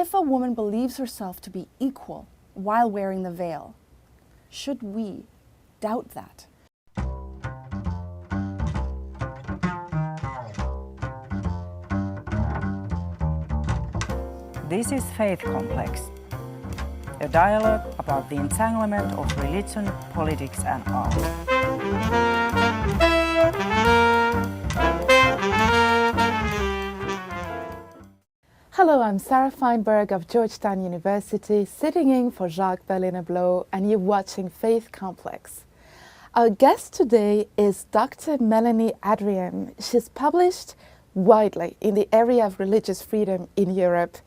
If a woman believes herself to be equal while wearing the veil, should we doubt that? This is Faith Complex, a dialogue about the entanglement of religion, politics and art. Hello, I'm Sarah Feinberg of Georgetown University, sitting in for Jacques Berliner-Blot, and you're watching Faith Complex. Our guest today is Dr. Melanie Adrian. She's published widely in the area of religious freedom in Europe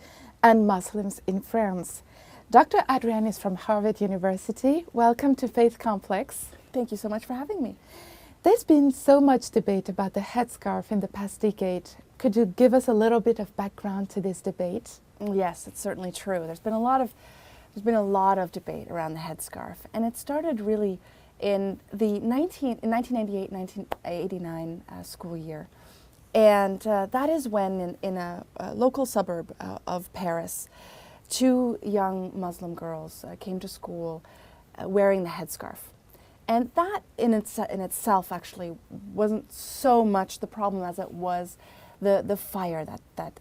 and Muslims in France. Dr. Adrian is from Harvard University. Welcome to Faith Complex. Thank you so much for having me. There's been so much debate about the headscarf in the past decade. Could you give us a little bit of background to this debate? Yes, it's certainly true. There's been a lot of debate around the headscarf, and it started really in the 1998-1989 school year. And that is when in a local suburb of Paris, two young Muslim girls came to school wearing the headscarf. And that in itself actually wasn't so much the problem as it was the fire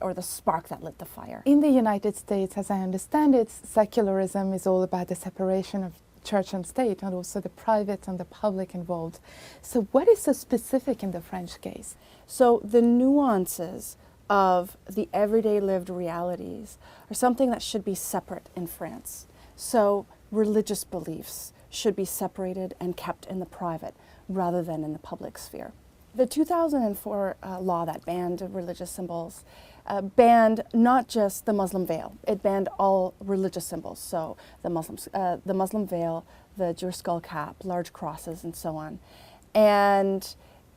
or the spark that lit the fire. In the United States, as I understand it, secularism is all about the separation of church and state, and also the private and the public involved. So what is so specific in the French case? So the nuances of the everyday lived realities are something that should be separate in France. So religious beliefs should be separated and kept in the private rather than in the public sphere. The 2004 law that banned religious symbols banned not just the Muslim veil, it banned all religious symbols. So the Muslim veil, the Jewish skull cap, large crosses, and so on. And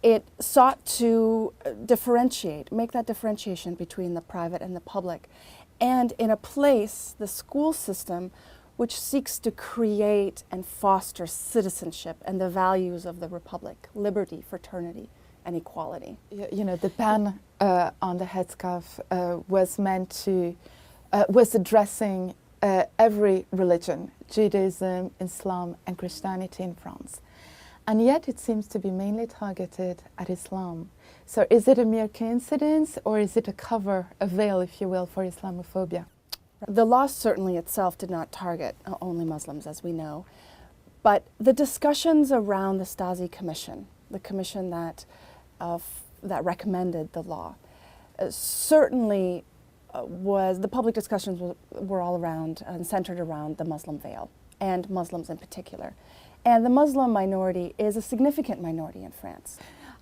it sought to make that differentiation between the private and the public. And in a place, the school system, which seeks to create and foster citizenship and the values of the Republic, liberty, fraternity, and equality. You know, the ban on the headscarf was addressing every religion, Judaism, Islam, and Christianity in France. And yet it seems to be mainly targeted at Islam. So is it a mere coincidence, or is it a veil, if you will, for Islamophobia? The law certainly itself did not target only Muslims, as we know, but the discussions around the Stasi Commission, the commission that recommended the law, certainly the public discussions were all around and centered around the Muslim veil, and Muslims in particular. And the Muslim minority is a significant minority in France.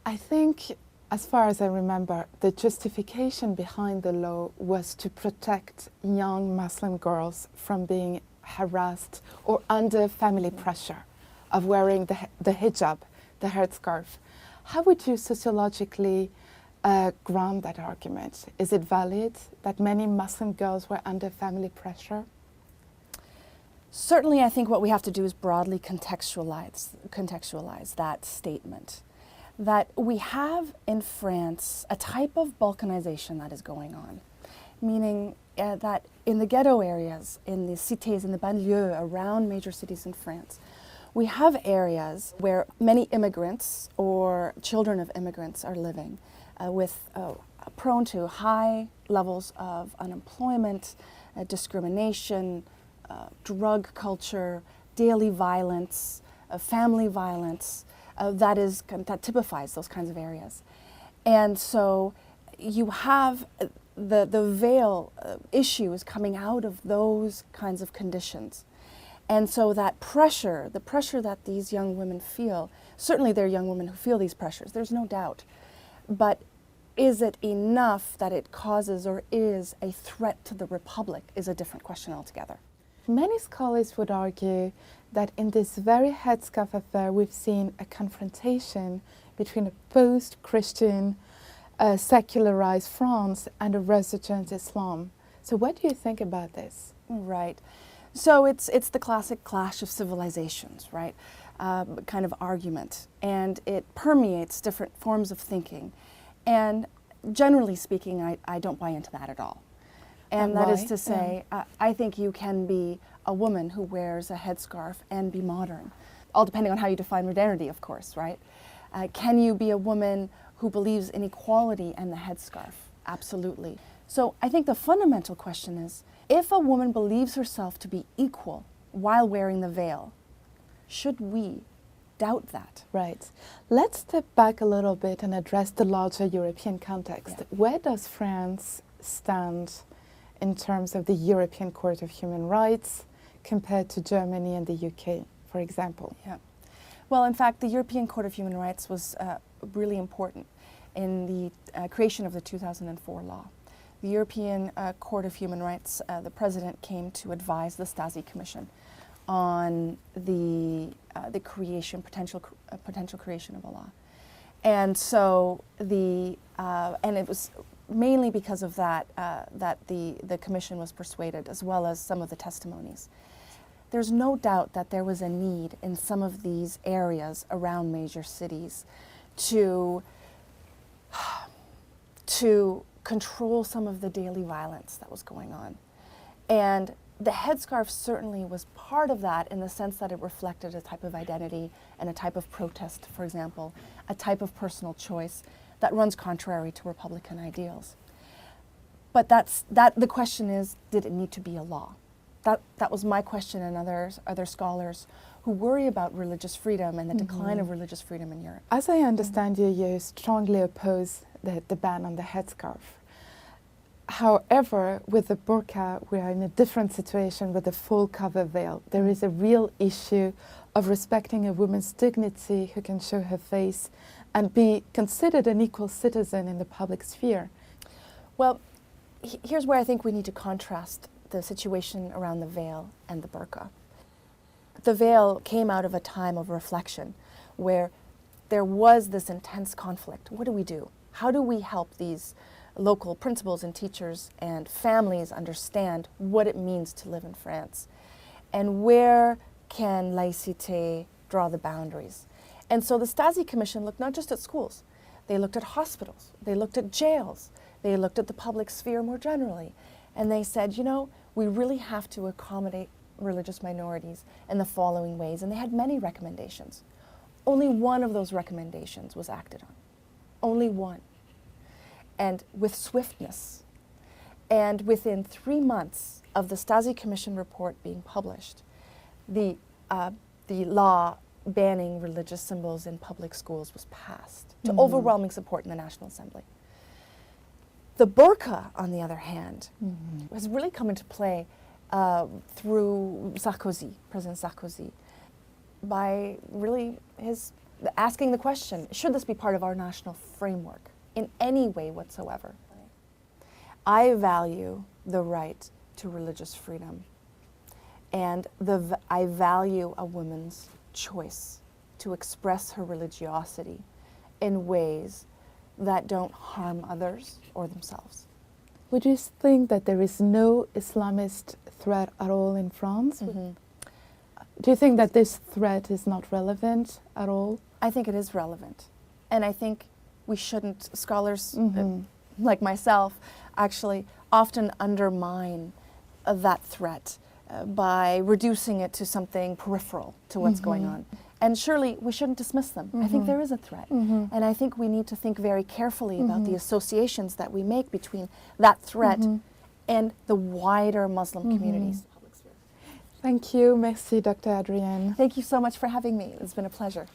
I think, as far as I remember, the justification behind the law was to protect young Muslim girls from being harassed or under family pressure of wearing the hijab, the headscarf. How would you sociologically ground that argument? Is it valid that many Muslim girls were under family pressure? Certainly, I think what we have to do is broadly contextualize that statement. That we have in France a type of balkanization that is going on, meaning that in the ghetto areas, in the cités, in the banlieue around major cities in France, we have areas where many immigrants or children of immigrants are living prone to high levels of unemployment, discrimination, drug culture, daily violence, family violence, that typifies those kinds of areas. And so you have the veil issue is coming out of those kinds of conditions. And so that pressure, the pressure that these young women feel, certainly there are young women who feel these pressures, there's no doubt. But is it enough that it causes or is a threat to the Republic is a different question altogether. Many scholars would argue that in this very headscarf affair, we've seen a confrontation between a post-Christian, secularized France and a resurgent Islam. So what do you think about this? Right. So it's the classic clash of civilizations, right? Kind of argument. And it permeates different forms of thinking. And generally speaking, I don't buy into that at all. And that is why? to say, I think you can be a woman who wears a headscarf and be modern, all depending on how you define modernity, of course, right? Can you be a woman who believes in equality and the headscarf? Absolutely. So I think the fundamental question is, if a woman believes herself to be equal while wearing the veil, should we doubt that? Right. Let's step back a little bit and address the larger European context. Yeah. Where does France stand in terms of the European Court of Human Rights compared to Germany and the UK, for example? Yeah. Well, in fact, the European Court of Human Rights was really important in the creation of the 2004 law. The European Court of Human Rights, the President came to advise the Stasi Commission on the creation, potential creation of a law. And so and it was mainly because of that that the Commission was persuaded, as well as some of the testimonies. There's no doubt that there was a need in some of these areas around major cities to control some of the daily violence that was going on. And the headscarf certainly was part of that, in the sense that it reflected a type of identity and a type of protest, for example, a type of personal choice that runs contrary to Republican ideals. But the question is, did it need to be a law? That was my question, and other scholars who worry about religious freedom and the decline of religious freedom in Europe. As I understand you strongly oppose the ban on the headscarf. However, with the burqa, we are in a different situation with the full cover veil. There is a real issue of respecting a woman's dignity who can show her face and be considered an equal citizen in the public sphere. Well, here's where I think we need to contrast the situation around the veil and the burqa. The veil came out of a time of reflection where there was this intense conflict. What do we do? How do we help these local principals and teachers and families understand what it means to live in France? And where can laïcité draw the boundaries? And so the Stasi Commission looked not just at schools, they looked at hospitals, they looked at jails, they looked at the public sphere more generally. And they said, you know, we really have to accommodate religious minorities in the following ways. And they had many recommendations. Only one of those recommendations was acted on. Only one. And with swiftness. And within 3 months of the Stasi Commission report being published, the law banning religious symbols in public schools was passed to overwhelming support in the National Assembly. The burqa, on the other hand, has really come into play through Sarkozy, President Sarkozy, by really asking the question, should this be part of our national framework in any way whatsoever? I value the right to religious freedom, and I value a woman's choice to express her religiosity in ways that don't harm others or themselves. Would you think that there is no Islamist threat at all in France? Do you think that this threat is not relevant at all? I think it is relevant. And I think we shouldn't, scholars like myself, actually often undermine that threat by reducing it to something peripheral to what's going on. And surely we shouldn't dismiss them. I think there is a threat. And I think we need to think very carefully about the associations that we make between that threat and the wider Muslim communities. Thank you. Merci, Dr. Adrian. Thank you so much for having me. It's been a pleasure.